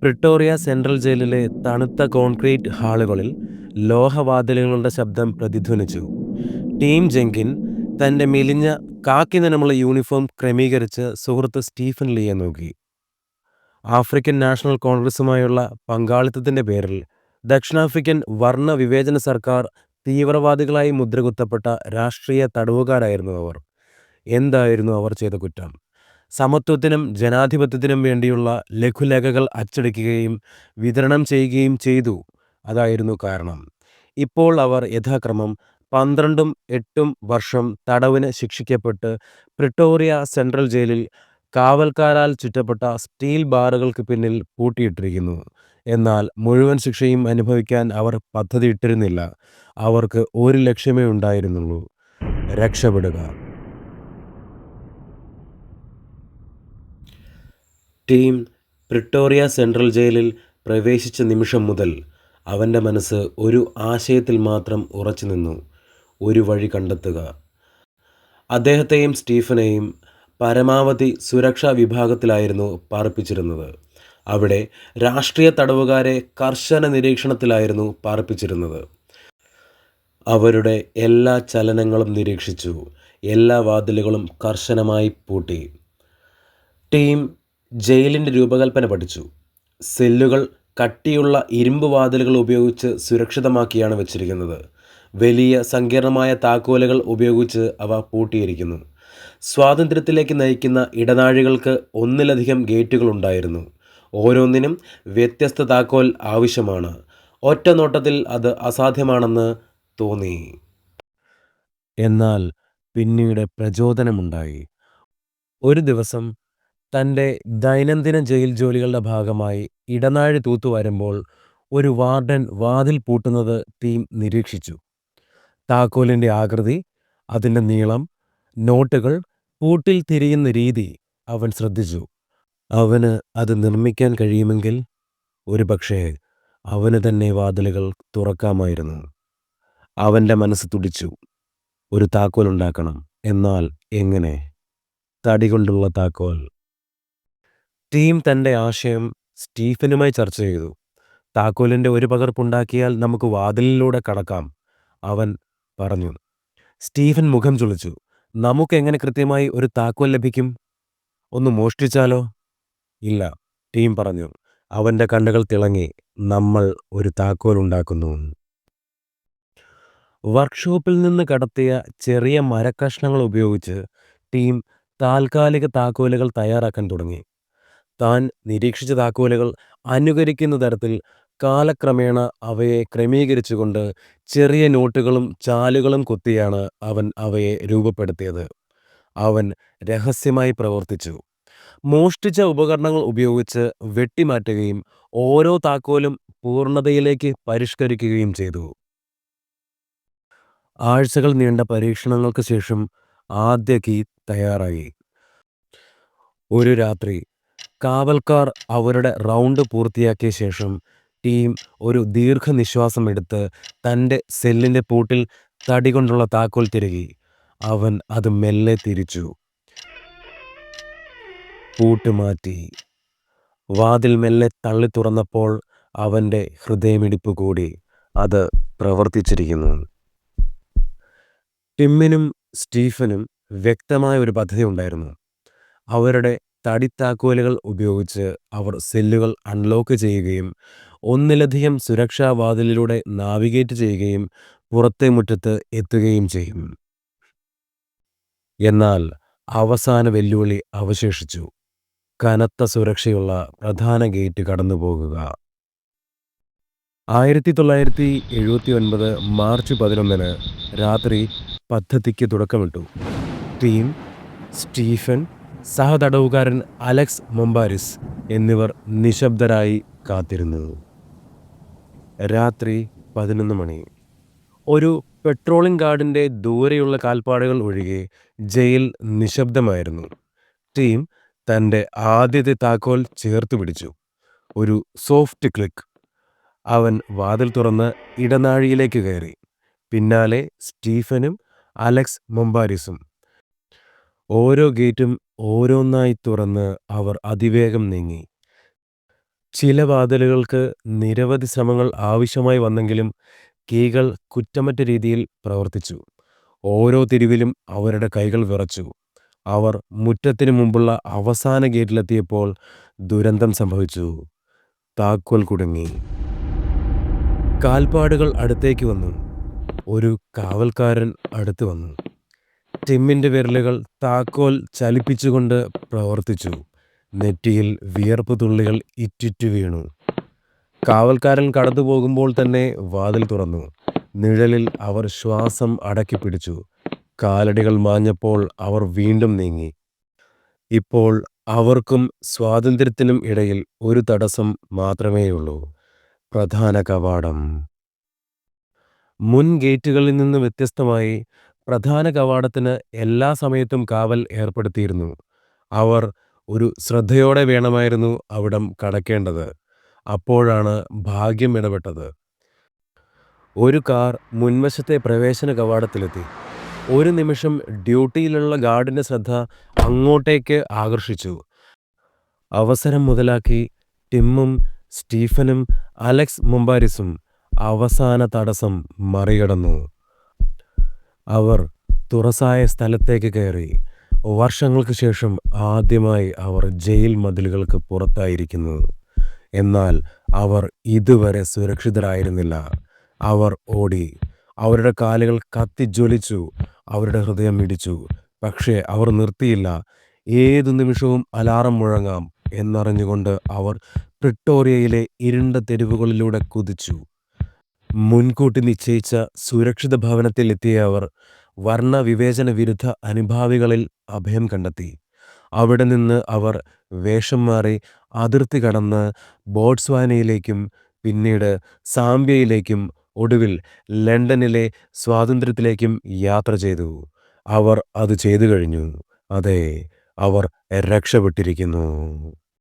Pretoria central ജയിലിലെ തണുത്ത concrete ഹാളുകളിൽ ലോഹവാതിലുകളുടെ ശബ്ദം പ്രതിധ്വനിച്ചു. ടീം ജെങ്കിൻ തന്റെ മെലിഞ്ഞ കാക്കി നിറമുള്ള യൂണിഫോം ക്രമീകരിച്ച് സുഹൃത്ത് സ്റ്റീഫൻ ലീയെ നോക്കി. ആഫ്രിക്കൻ നാഷണൽ കോൺഗ്രസുമായുള്ള പങ്കാളിത്തത്തിന്റെ പേരിൽ ദക്ഷിണാഫ്രിക്കൻ വർണ്ണ വിവേചന സർക്കാർ തീവ്രവാദികളായി മുദ്രകുത്തപ്പെട്ട രാഷ്ട്രീയ തടവുകാരായിരുന്നു അവർ. എന്തായിരുന്നു അവർ ചെയ്ത കുറ്റം? സമത്വത്തിനും ജനാധിപത്യത്തിനും വേണ്ടിയുള്ള ലഘുലേഖകൾ അച്ചടിക്കുകയും വിതരണം ചെയ്യുകയും ചെയ്തു. അതായിരുന്നു കാരണം. ഇപ്പോൾ അവർ യഥാക്രമം 12ഉം 8ഉം വർഷം തടവിന് ശിക്ഷിക്കപ്പെട്ട് പ്രിട്ടോറിയ സെൻട്രൽ ജയിലിൽ കാവൽക്കാരാൽ ചുറ്റപ്പെട്ട സ്റ്റീൽ ബാറുകൾക്ക് പിന്നിൽ പൂട്ടിയിട്ടിരിക്കുന്നു. എന്നാൽ മുഴുവൻ ശിക്ഷയും അനുഭവിക്കാൻ അവർ പദ്ധതിയിട്ടിരുന്നില്ല. അവർക്ക് ഒരു ലക്ഷ്യമേ ഉണ്ടായിരുന്നുള്ളൂ: രക്ഷപ്പെടുക. ടീം പ്രിട്ടോറിയ സെൻട്രൽ ജയിലിൽ പ്രവേശിച്ച നിമിഷം മുതൽ അവൻ്റെ മനസ്സ് ഒരു ആശയത്തിൽ മാത്രം ഉറച്ചുനിന്നു: ഒരു വഴി കണ്ടെത്തുക. അദ്ദേഹത്തെയും സ്റ്റീഫനെയും പരമാവധി സുരക്ഷാ വിഭാഗത്തിലായിരുന്നു പാർപ്പിച്ചിരുന്നത്. അവിടെ രാഷ്ട്രീയ തടവുകാരെ കർശന നിരീക്ഷണത്തിലായിരുന്നു പാർപ്പിച്ചിരുന്നത്. അവരുടെ എല്ലാ ചലനങ്ങളും നിരീക്ഷിച്ചു. എല്ലാ വാതിലുകളും കർശനമായി പൂട്ടി. ടീം ജയിലിൻ്റെ രൂപകൽപ്പന പഠിച്ചു. സെല്ലുകൾ കട്ടിയുള്ള ഇരുമ്പ് വാതിലുകൾ ഉപയോഗിച്ച് സുരക്ഷിതമാക്കിയാണ് വച്ചിരിക്കുന്നത്. വലിയ സങ്കീർണമായ താക്കോലുകൾ ഉപയോഗിച്ച് അവ പൂട്ടിയിരിക്കുന്നു. സ്വാതന്ത്ര്യത്തിലേക്ക് നയിക്കുന്ന ഇടനാഴികൾക്ക് ഒന്നിലധികം ഗേറ്റുകൾ ഉണ്ടായിരുന്നു. ഓരോന്നിനും വ്യത്യസ്ത താക്കോൽ ആവശ്യമാണ്. ഒറ്റ നോട്ടത്തിൽ അത് അസാധ്യമാണെന്ന് തോന്നി. എന്നാൽ പിന്നീട് പ്രചോദനമുണ്ടായി. ഒരു ദിവസം തൻ്റെ ദൈനംദിന ജയിൽ ജോലികളുടെ ഭാഗമായി ഇടനാഴി തൂത്തുവരുമ്പോൾ ഒരു വാർഡൻ വാതിൽ പൂട്ടുന്നത് ടീം നിരീക്ഷിച്ചു. താക്കോലിൻ്റെ ആകൃതി, അതിൻ്റെ നീളം, നോട്ടുകൾ, പൂട്ടിൽ തിരിയുന്ന രീതി അവൻ ശ്രദ്ധിച്ചു. അവന് അത് നിർമ്മിക്കാൻ കഴിയുമെങ്കിൽ ഒരുപക്ഷേ അവന് തന്നെ വാതിലുകൾ തുറക്കാമായിരുന്നു. അവൻ്റെ മനസ്സ് തുടിച്ചു. ഒരു താക്കോൽ ഉണ്ടാക്കണം. എന്നാൽ എങ്ങനെ? തടി കൊണ്ടുള്ള താക്കോൽ. ടീം തൻ്റെ ആശയം സ്റ്റീഫനുമായി ചർച്ച ചെയ്തു. താക്കോലിൻ്റെ ഒരു പകർപ്പുണ്ടാക്കിയാൽ നമുക്ക് വാതിലിലൂടെ കടക്കാം, അവൻ പറഞ്ഞു. സ്റ്റീഫൻ മുഖം ചുളിച്ചു. നമുക്കെങ്ങനെ കൃത്യമായി ഒരു താക്കോൽ ലഭിക്കും? ഒന്ന് മോഷ്ടിച്ചാലോ? ഇല്ല, ടീം പറഞ്ഞു. അവൻ്റെ കണ്ണുകൾ തിളങ്ങി. നമ്മൾ ഒരു താക്കോൽ ഉണ്ടാക്കുന്നു. വർക്ക്ഷോപ്പിൽ നിന്ന് കടത്തിയ ചെറിയ മരക്കഷ്ണങ്ങൾ ഉപയോഗിച്ച് ടീം താൽക്കാലിക താക്കോലുകൾ തയ്യാറാക്കാൻ തുടങ്ങി. താൻ നിരീക്ഷിച്ച താക്കോലുകൾ അനുകരിക്കുന്ന തരത്തിൽ കാലക്രമേണ അവയെ ക്രമീകരിച്ചുകൊണ്ട് ചെറിയ നോട്ടുകളും ചാലുകളും കൊത്തിയാണ് അവൻ അവയെ രൂപപ്പെടുത്തിയത്. അവൻ രഹസ്യമായി പ്രവർത്തിച്ചു. മോഷ്ടിച്ച ഉപകരണങ്ങൾ ഉപയോഗിച്ച് വെട്ടിമാറ്റുകയും ഓരോ താക്കോലും പൂർണ്ണതയിലേക്ക് പരിഷ്കരിക്കുകയും ചെയ്തു. ആഴ്ചകൾ നീണ്ട പരീക്ഷണങ്ങൾക്ക് ശേഷം ആദ്യ കീ തയ്യാറായി. ഒരു രാത്രി കാവൽക്കാർ അവരുടെ റൗണ്ട് പൂർത്തിയാക്കിയ ശേഷം ടീം ഒരു ദീർഘനിശ്വാസം എടുത്ത് തൻ്റെ സെല്ലിൻ്റെ പൂട്ടിൽ തടി കൊണ്ടുള്ള താക്കോൽ തിരുകി. അവൻ അത് മെല്ലെ തിരിച്ചു. പൂട്ട് മാറ്റി. വാതിൽ മെല്ലെ തള്ളി തുറന്നപ്പോൾ അവൻ്റെ ഹൃദയമിടിപ്പ് കൂടി. അത് പ്രവർത്തിച്ചിരിക്കുന്നു. ടിമ്മിനും സ്റ്റീഫനും വ്യക്തമായ ഒരു പദ്ധതി ഉണ്ടായിരുന്നു. അവരുടെ തടിത്താക്കോലുകൾ ഉപയോഗിച്ച് അവർ സെല്ലുകൾ അൺലോക്ക് ചെയ്യുകയും ഒന്നിലധികം സുരക്ഷാ വാതിലിലൂടെ നാവിഗേറ്റ് ചെയ്യുകയും പുറത്തെ മുറ്റത്ത് എത്തുകയും ചെയ്യും. എന്നാൽ അവസാന വെല്ലുവിളി അവശേഷിച്ചു: കനത്ത സുരക്ഷയുള്ള പ്രധാന ഗേറ്റ് കടന്നുപോകുക. 1979 മാർച്ച് 11 രാത്രി പദ്ധതിക്ക് തുടക്കമിട്ടു. ടീം, സ്റ്റീഫൻ, സഹതടവുകാരൻ അലക്സ് മൊമ്പാരിസ് എന്നിവർ നിശബ്ദരായി കാത്തിരുന്നു. രാത്രി 11 മണി. ഒരു പെട്രോളിംഗ് ഗാർഡിൻ്റെ ദൂരെയുള്ള കാൽപ്പാടുകൾ ഒഴികെ ജയിൽ നിശബ്ദമായിരുന്നു. ടീം തൻ്റെ ആദ്യത്തെ താക്കോൽ ചേർത്ത് പിടിച്ചു. ഒരു സോഫ്റ്റ് ക്ലിക്ക്. അവൻ വാതിൽ തുറന്ന് ഇടനാഴിയിലേക്ക് കയറി. പിന്നാലെ സ്റ്റീഫനും അലക്സ് മൊമ്പാരിസും. ഓരോ ഗേറ്റും ഓരോന്നായി തുറന്ന് അവർ അതിവേഗം നീങ്ങി. ചില വാതിലുകൾക്ക് നിരവധി ശ്രമങ്ങൾ ആവശ്യമായി വന്നെങ്കിലും കീകൾ കുറ്റമറ്റ രീതിയിൽ പ്രവർത്തിച്ചു. ഓരോ തിരിവിലും അവരുടെ കൈകൾ വിറച്ചു. അവർ മുറ്റത്തിന് മുമ്പുള്ള അവസാന ഗേറ്റിലെത്തിയപ്പോൾ ദുരന്തം സംഭവിച്ചു. താക്കോൽ കുടുങ്ങി. കാൽപ്പാടുകൾ അടുത്തേക്ക് വന്നു. ഒരു കാവൽക്കാരൻ അടുത്ത് വന്നു. ടിമ്മിന്റെ വിരലുകൾ താക്കോൽ ചലിപ്പിച്ചുകൊണ്ട് പ്രവർത്തിച്ചു. നെറ്റിയിൽ വിയർപ്പ് തുള്ളികൾ ഇറ്റിറ്റു വീണു. കാവൽക്കാരൻ കടന്നു പോകുമ്പോൾ തന്നെ വാതിൽ തുറന്നു. നിഴലിൽ അവർ ശ്വാസം അടക്കിപ്പിടിച്ചു. കാലടികൾ മാഞ്ഞപ്പോൾ അവർ വീണ്ടും നീങ്ങി. ഇപ്പോൾ അവർക്കും സ്വാതന്ത്ര്യത്തിനും ഇടയിൽ ഒരു തടസ്സം മാത്രമേയുള്ളൂ. പ്രധാന കവാടം. മുൻ ഗേറ്റുകളിൽ നിന്ന് വ്യത്യസ്തമായി പ്രധാന കവാടത്തിന് എല്ലാ സമയത്തും കാവൽ ഏർപ്പെടുത്തിയിരുന്നു. അവർ ഒരു ശ്രദ്ധയോടെ വേണമായിരുന്നു അവിടം കടക്കേണ്ടത്. അപ്പോഴാണ് ഭാഗ്യം ഇടപെട്ടത്. ഒരു കാർ മുൻവശത്തെ പ്രവേശന കവാടത്തിലെത്തി. ഒരു നിമിഷം ഡ്യൂട്ടിയിലുള്ള ഗാർഡിന്റെ ശ്രദ്ധ അങ്ങോട്ടേക്ക് ആകർഷിച്ചു. അവസരം മുതലാക്കി ടിമ്മും സ്റ്റീഫനും അലക്സ് മുമ്പാരിസും അവസാന തടസ്സം മറികടന്നു. അവർ തുറസായ സ്ഥലത്തേക്ക് കയറി. വർഷങ്ങൾക്ക് ശേഷം ആദ്യമായി അവർ ജയിൽ മതിലുകൾക്ക് പുറത്തായിരിക്കുന്നു. എന്നാൽ അവർ ഇതുവരെ സുരക്ഷിതരായിരുന്നില്ല. അവർ ഓടി. അവരുടെ കാലുകൾ കത്തിജ്വലിച്ചു. അവരുടെ ഹൃദയം ഇടിച്ചു. പക്ഷേ അവർ നിർത്തിയില്ല. ഏതു നിമിഷവും അലാറം മുഴങ്ങാം എന്നറിഞ്ഞുകൊണ്ട് അവർ പ്രിട്ടോറിയയിലെ ഇരുണ്ട തെരുവുകളിലൂടെ കുതിച്ചു. മുൻകൂട്ടി നിശ്ചയിച്ച സുരക്ഷിത ഭവനത്തിൽ എത്തിയ അവർ വർണ്ണവിവേചന വിരുദ്ധ അനുഭാവികളിൽ അഭയം കണ്ടെത്തി. അവിടെ നിന്ന് അവർ വേഷം മാറി അതിർത്തി കടന്ന് ബോട്സ്വാനയിലേക്കും പിന്നീട് സാംബിയയിലേക്കും ഒടുവിൽ ലണ്ടനിലെ സ്വാതന്ത്ര്യത്തിലേക്കും യാത്ര ചെയ്തു. അവർ അത് ചെയ്തു കഴിഞ്ഞു. അതെ, അവർ രക്ഷപ്പെട്ടിരിക്കുന്നു.